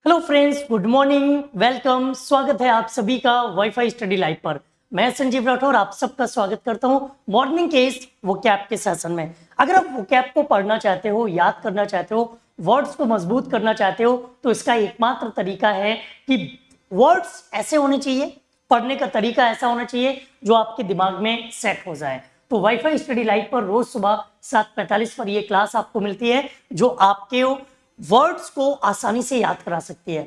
Hello friends, good morning, welcome. स्वागत है आप सभी का वाईफाई स्टडी लाइव पर। मैं संजीव राठौर आप सबका स्वागत करता हूं मॉर्निंग के इस वोकैब के सेशन में। अगर आप वोकैब को पढ़ना चाहते हो, याद करना चाहते हो, वर्ड्स को मजबूत करना चाहते हो, तो इसका एकमात्र तरीका है कि वर्ड्स ऐसे होने चाहिए, पढ़ने का तरीका ऐसा होना चाहिए जो आपके दिमाग में सेट हो जाए। तो वाईफाई स्टडी लाइव पर रोज सुबह 7:45 पर यह क्लास आपको मिलती है जो आपके वर्ड्स को आसानी से याद करा सकती है।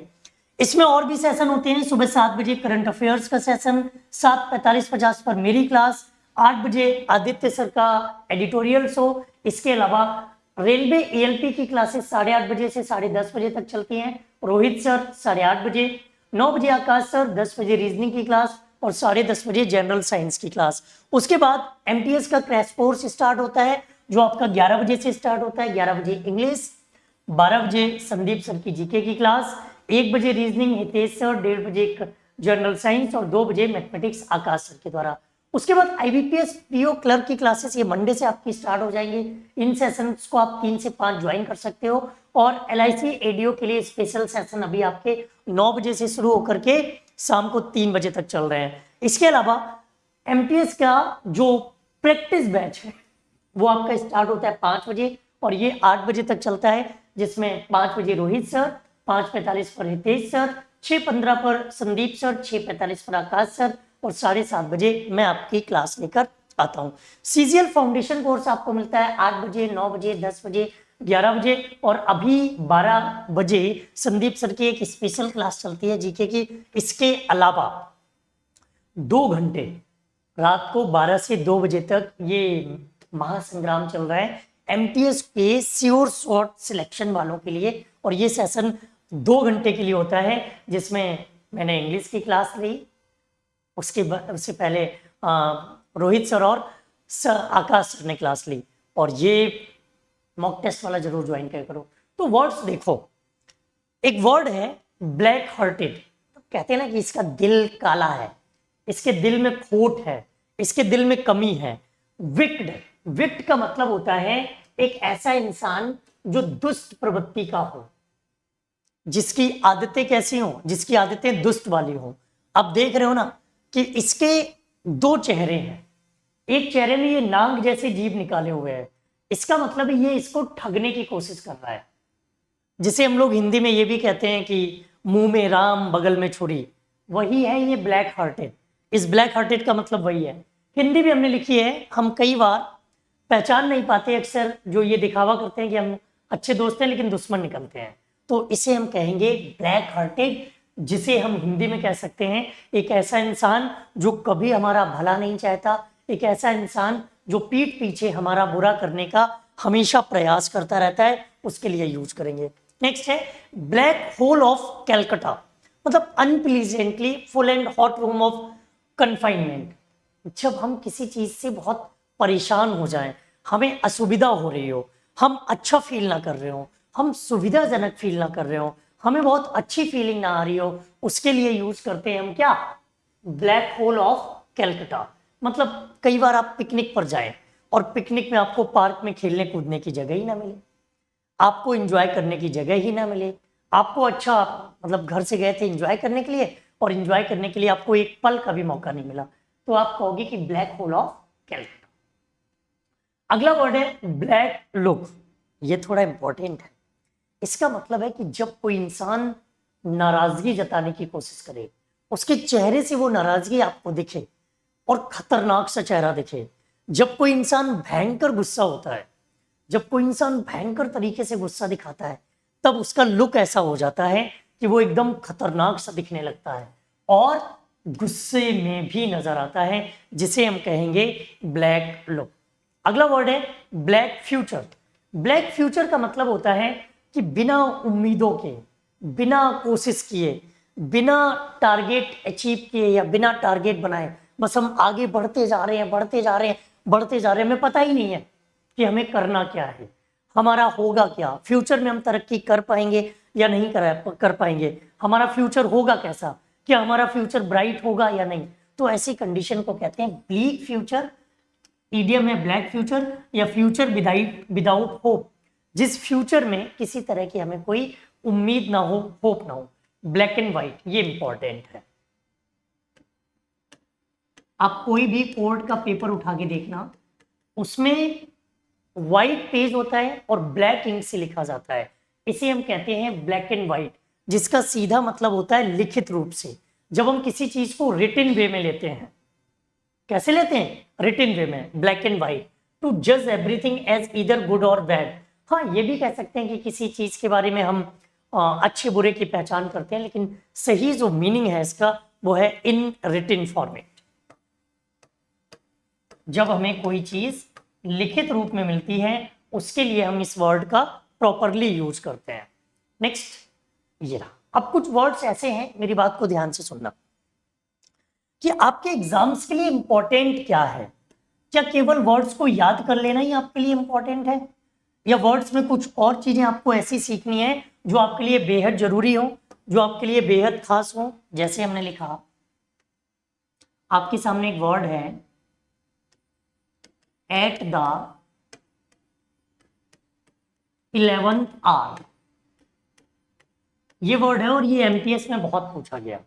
इसमें और भी सेशन होते हैं। सुबह 7 बजे करंट अफेयर्स का सेशन, 7:45-50 पर मेरी क्लास, 8 बजे आदित्य सर का एडिटोरियल शो। इसके अलावा रेलवे एएलपी की क्लासेस 8:30 बजे से 10:30 बजे तक चलती हैं। रोहित सर 8:30 बजे, 9 बजे आकाश सर, 10 बजे रीजनिंग की क्लास और 10:30 बजे जनरल साइंस की क्लास। उसके बाद एमटीएस का क्रैश कोर्स स्टार्ट होता है जो आपका 11 बजे से स्टार्ट होता है। 11 बजे इंग्लिश, 12 बजे संदीप सर की जीके की क्लास, 1 बजे रीजनिंग हितेश सर, 1:30 बजे जनरल साइंस और 2 बजे मैथमेटिक्स आकाश सर के द्वारा। उसके बाद आईबीपीएस पीओ क्लर्क की क्लासेस ये मंडे से आपकी स्टार्ट हो जाएंगे। इन सेशंस को आप 3 से 5 ज्वाइन कर सकते हो। और एलआईसी एडीओ के लिए स्पेशल सेशन अभी आपके 9 बजे से शुरू होकर के शाम को 3 बजे तक चल रहे हैं। इसके अलावा एमटीएस का जो प्रैक्टिस बैच है वो आपका स्टार्ट होता है 5 बजे और ये 8 बजे तक चलता है, जिसमें 5 बजे रोहित सर, 5:45 पर हितेश सर, 6:15 पर संदीप सर, 6:45 पर आकाश सर और 7:30 बजे मैं आपकी क्लास लेकर आता हूँ। सीजीएल फाउंडेशन कोर्स आपको मिलता है 8 बजे, 9 बजे, 10 बजे, 11 बजे और अभी 12 बजे संदीप सर की एक स्पेशल क्लास चलती है जीके की। इसके अलावा 2 घंटे रात को 12 से 2 बजे तक ये महासंग्राम चल रहा है एमटीएस के श्योर शॉर्ट सिलेक्शन वालों के लिए। और ये सेशन 2 घंटे के लिए होता है जिसमें मैंने इंग्लिश की क्लास ली, उससे पहले रोहित सर और आकाश सर ने क्लास ली और ये मॉक टेस्ट वाला जरूर ज्वाइन कर करो। तो वर्ड्स देखो, एक वर्ड है ब्लैक हार्टेड। तो कहते हैं ना कि इसका दिल काला है, इसके दिल में खोट है, इसके दिल में कमी है। विक्ड, विक्ड का मतलब होता है एक ऐसा इंसान जो दुष्ट प्रवृत्ति का हो, जिसकी आदतें कैसी हो, जिसकी आदतें दुष्ट वाली हो। अब देख रहे हो ना कि इसके 2 चेहरे हैं, एक चेहरे में ये नाग जैसे जीभ निकाले हुए हैं, इसका मतलब ये इसको ठगने की कोशिश कर रहा है। जिसे हम लोग हिंदी में ये भी कहते हैं कि मुंह में राम बगल में छुरी, वही है ये ब्लैक हार्टेड। इस ब्लैक हार्टेड का मतलब वही है। हिंदी भी हमने लिखी है, हम कई बार पहचान नहीं पाते, अक्सर जो ये दिखावा करते हैं कि हम अच्छे दोस्त हैं लेकिन दुश्मन निकलते हैं, तो इसे हम कहेंगे ब्लैक हार्टेड, जिसे हम हिंदी में कह सकते हैं एक ऐसा इंसान जो कभी हमारा भला नहीं चाहता, एक ऐसा इंसान जो पीठ पीछे हमारा बुरा करने का हमेशा प्रयास करता रहता है, उसके लिए यूज करेंगे। नेक्स्ट है ब्लैक होल ऑफ कैलकाटा, मतलब unpleasantly full and hot room of confinement. जब हम किसी चीज से बहुत परेशान हो जाएं, हमें असुविधा हो रही हो, हम अच्छा फील ना कर रहे हो, हम सुविधाजनक फील ना कर रहे हो, हमें बहुत अच्छी फीलिंग ना आ रही हो, उसके लिए यूज करते हैं हम क्या, ब्लैक होल ऑफ कैलकाटा। मतलब कई बार आप पिकनिक पर जाएं और पिकनिक में आपको पार्क में खेलने कूदने की जगह ही ना मिले, आपको एंजॉय करने की जगह ही ना मिले, आपको अच्छा मतलब घर से गए थे एंजॉय करने के लिए और एंजॉय करने के लिए आपको एक पल का भी मौका नहीं मिला, तो आप कहोगे कि ब्लैक होल ऑफ कैलकाटा। अगला वर्ड है ब्लैक लुक। ये थोड़ा इंपॉर्टेंट है। इसका मतलब है कि जब कोई इंसान नाराजगी जताने की कोशिश करे, उसके चेहरे से वो नाराजगी आपको दिखे और खतरनाक सा चेहरा दिखे, जब कोई इंसान भयंकर गुस्सा होता है, जब कोई इंसान भयंकर तरीके से गुस्सा दिखाता है, तब उसका लुक ऐसा हो जाता है कि वो एकदम खतरनाक सा दिखने लगता है और गुस्से में भी नजर आता है, जिसे हम कहेंगे ब्लैक लुक। अगला वर्ड है ब्लैक फ्यूचर। ब्लैक फ्यूचर का मतलब होता है कि बिना उम्मीदों के, बिना कोशिश किए, बिना टारगेट अचीव किए या बिना टारगेट बनाए बस हम आगे बढ़ते जा रहे हैं, बढ़ते जा रहे हैं, बढ़ते जा रहे हैं, हमें पता ही नहीं है कि हमें करना क्या है, हमारा होगा क्या, फ्यूचर में हम तरक्की कर पाएंगे या नहीं कर पाएंगे, हमारा फ्यूचर होगा कैसा, क्या हमारा फ्यूचर ब्राइट होगा या नहीं। तो ऐसी कंडीशन को कहते हैं ब्लीक फ्यूचर। ईडियम है ब्लैक फ्यूचर या फ्यूचर विदाउट होप, जिस फ्यूचर में किसी तरह की हमें कोई उम्मीद ना हो, होप ना हो। ब्लैक एंड व्हाइट, ये इंपॉर्टेंट है। आप कोई भी कोर्ट का पेपर उठा के देखना, उसमें व्हाइट पेज होता है और ब्लैक इंक से लिखा जाता है, इसे हम कहते हैं ब्लैक एंड व्हाइट, जिसका सीधा मतलब होता है लिखित रूप से। जब हम किसी चीज को रिटन वे में लेते हैं, कैसे लेते हैं? रिटन वे में, ब्लैक एंड व्हाइट। टू जज एवरीथिंग एज इधर गुड और बैड। हाँ, ये भी कह सकते हैं कि किसी चीज के बारे में हम अच्छे बुरे की पहचान करते हैं, लेकिन सही जो मीनिंग है इसका वो है इन रिटन फॉर्मेट। जब हमें कोई चीज लिखित रूप में मिलती है, उसके लिए हम इस वर्ड का प्रॉपरली यूज करते हैं। नेक्स्ट, ये रहा। अब कुछ वर्ड्स ऐसे हैं, मेरी बात को ध्यान से सुनना, कि आपके एग्जाम्स के लिए इंपॉर्टेंट क्या है। क्या केवल वर्ड्स को याद कर लेना ही आपके लिए इंपॉर्टेंट है, या वर्ड्स में कुछ और चीजें आपको ऐसी सीखनी है जो आपके लिए बेहद जरूरी हो, जो आपके लिए बेहद खास हो? जैसे हमने लिखा, आपके सामने एक वर्ड है एट द 11th आवर। ये वर्ड है और ये एमटीएस में बहुत पूछा गया।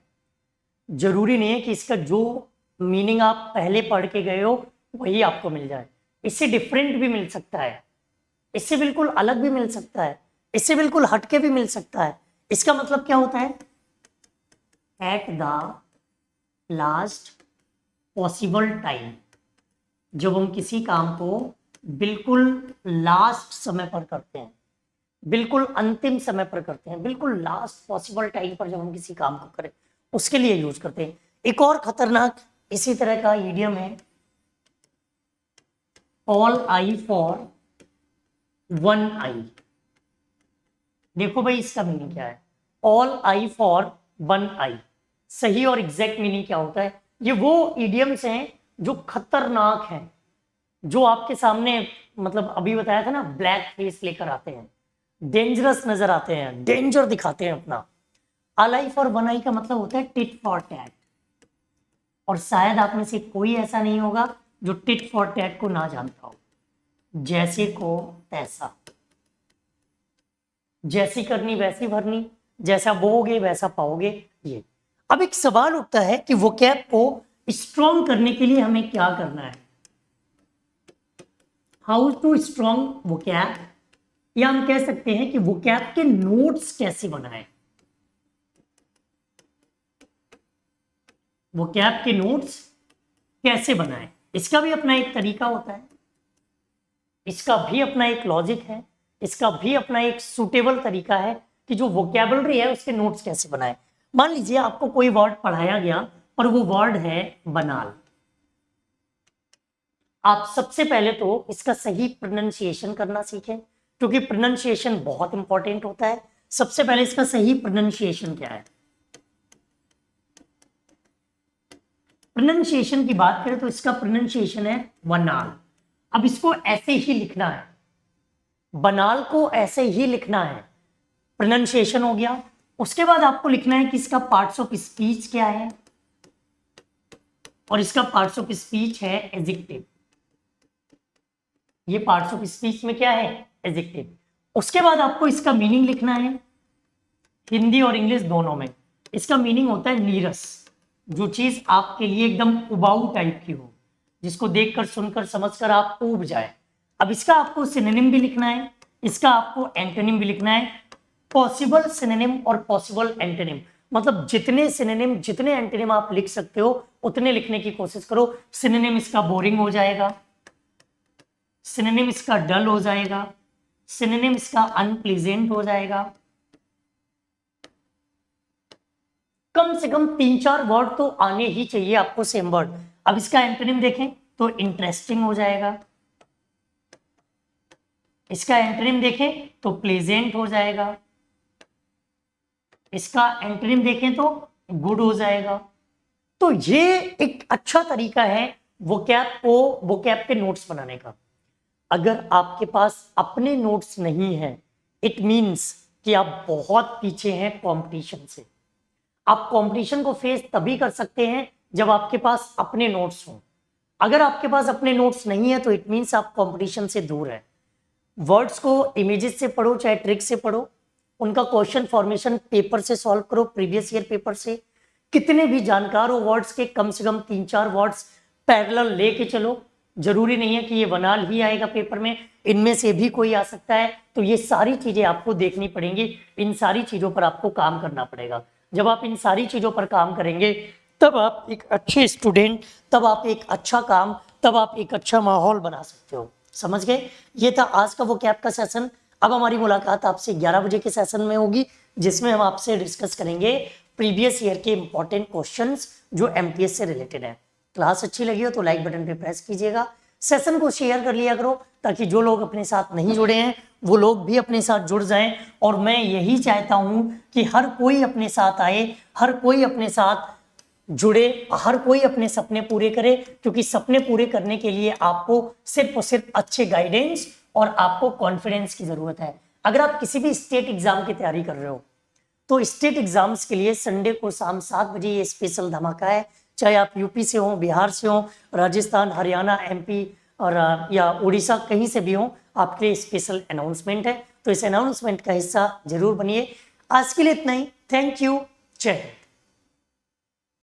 जरूरी नहीं है कि इसका जो मीनिंग आप पहले पढ़ के गए हो वही आपको मिल जाए, इससे डिफरेंट भी मिल सकता है, इससे बिल्कुल अलग भी मिल सकता है, इससे बिल्कुल हटके भी मिल सकता है। इसका मतलब क्या होता है? At the last possible time. जब हम किसी काम को बिल्कुल लास्ट समय पर करते हैं, बिल्कुल अंतिम समय पर करते हैं, बिल्कुल लास्ट पॉसिबल टाइम पर जब हम किसी काम को करें, उसके लिए यूज करते हैं। एक और खतरनाक इसी तरह का इडियम है, ऑल आई फॉर वन आई। देखो भाई, इसका मीनिंग क्या है? ऑल आई फॉर वन आई, सही और एग्जैक्ट मीनिंग क्या होता है? ये वो इडियम्स हैं जो खतरनाक हैं, जो आपके सामने, मतलब अभी बताया था ना, ब्लैक फेस लेकर आते हैं, डेंजरस नजर आते हैं, डेंजर दिखाते हैं अपना। ऑल आई फॉर वन आई का मतलब होता है टिट फॉर टैट, और शायद आप में से कोई ऐसा नहीं होगा जो टिट फॉर टैट को ना जानता हो। जैसे को तैसा, जैसी करनी वैसी भरनी, जैसा बोओगे वैसा पाओगे। ये अब एक सवाल उठता है कि वोकैब को स्ट्रॉन्ग करने के लिए हमें क्या करना है? हाउ टू स्ट्रॉन्ग वोकैब, या हम कह सकते हैं कि वोकैब के नोट्स कैसे बनाएं। वोकैब के नोट्स कैसे बनाएं, इसका भी अपना एक तरीका होता है, इसका भी अपना एक लॉजिक है, इसका भी अपना एक सूटेबल तरीका है कि जो वोकैबुलरी है उसके नोट्स कैसे बनाएं। मान लीजिए आपको कोई वर्ड पढ़ाया गया और वो वर्ड है बनाल। आप सबसे पहले तो इसका सही प्रोनाउंसिएशन करना सीखें, क्योंकि प्रोनाउंसिएशन बहुत इंपॉर्टेंट होता है। सबसे पहले इसका सही प्रोनाउंसिएशन क्या है? प्रोनाउंसिएशन की बात करें तो इसका प्रोनाउंसिएशन है बनाल। अब इसको ऐसे ही लिखना है, बनाल को ऐसे ही लिखना है, प्रोनाउंसिएशन हो गया। उसके बाद आपको लिखना है कि इसका पार्ट्स ऑफ स्पीच क्या है, और इसका पार्ट्स ऑफ स्पीच है एडजेक्टिव। ये पार्ट्स ऑफ स्पीच में क्या है? एडजेक्टिव। उसके बाद आपको इसका मीनिंग लिखना है, हिंदी और इंग्लिश दोनों में। इसका मीनिंग होता है नीरस, जो चीज आपके लिए एकदम उबाऊ टाइप की हो, जिसको देखकर सुनकर समझकर आप ऊब जाए। अब इसका आपको सिनोनिम भी लिखना है, इसका आपको एंटोनिम भी लिखना है। पॉसिबल सिनोनिम और पॉसिबल एंटोनिम, मतलब जितने सिनोनिम जितने एंटोनिम आप लिख सकते हो उतने लिखने की कोशिश करो। सिनोनिम इसका बोरिंग हो जाएगा, सिनोनिम इसका डल हो जाएगा, सिनोनिम इसका अनप्लीजेंट हो जाएगा। कम से कम 3-4 वर्ड तो आने ही चाहिए आपको सेम वर्ड। अब इसका एंटोनिम देखें तो इंटरेस्टिंग हो जाएगा, इसका एंटोनिम देखें तो प्लेजेंट हो जाएगा, इसका एंटोनिम देखें तो गुड हो जाएगा। तो ये एक अच्छा तरीका है वोकैब के नोट्स बनाने का। अगर आपके पास अपने नोट्स नहीं है, इट मींस कि आप बहुत पीछे हैं कंपटीशन से। आप कंपटीशन को फेस तभी कर सकते हैं जब आपके पास अपने नोट्स हों। अगर आपके पास अपने नोट्स नहीं है तो इट मींस आप कंपटीशन से दूर हैं। वर्ड्स को इमेजेस से पढ़ो चाहे ट्रिक से पढ़ो, उनका क्वेश्चन फॉर्मेशन पेपर से सॉल्व करो, प्रीवियस ईयर पेपर से। कितने भी जानकार हो वर्ड्स के, कम से कम 3-4 वर्ड्स पैरेलल लेके चलो। जरूरी नहीं है कि ये वनाल ही आएगा पेपर में, इनमें से भी कोई आ सकता है। तो ये सारी चीजें आपको देखनी पड़ेंगी, इन सारी चीजों पर आपको काम करना पड़ेगा। जब आप इन सारी चीजों पर काम करेंगे तब आप एक अच्छे स्टूडेंट, तब आप एक अच्छा काम, तब आप एक अच्छा माहौल बना सकते हो। समझ गए? ये था आज का वोकैब का सेशन। अब हमारी मुलाकात आपसे 11 बजे के सेशन में होगी, जिसमें हम आपसे डिस्कस करेंगे प्रीवियस ईयर के इंपॉर्टेंट क्वेश्चंस जो एमपीएस से रिलेटेड है। क्लास अच्छी लगी हो तो लाइक बटन पे प्रेस कीजिएगा, सेशन को शेयर कर लिया करो, ताकि जो लोग अपने साथ नहीं जुड़े हैं वो लोग भी अपने साथ जुड़ जाएं। और मैं यही चाहता हूं कि हर कोई अपने साथ आए, हर कोई अपने साथ जुड़े, हर कोई अपने सपने पूरे करे, क्योंकि सपने पूरे करने के लिए आपको सिर्फ और सिर्फ अच्छे गाइडेंस और आपको कॉन्फिडेंस की जरूरत है। अगर आप किसी भी स्टेट एग्जाम की तैयारी कर रहे हो तो स्टेट एग्जाम्स के लिए संडे को शाम 7 बजे ये स्पेशल धमाका है। चाहे आप यूपी से हो, बिहार से हो, राजस्थान, हरियाणा, एमपी और या उड़ीसा, कहीं से भी हो, आपके लिए स्पेशल अनाउंसमेंट है। तो इस अनाउंसमेंट का हिस्सा जरूर बनिए। आज के लिए इतना ही। Thank you. जय हिंद।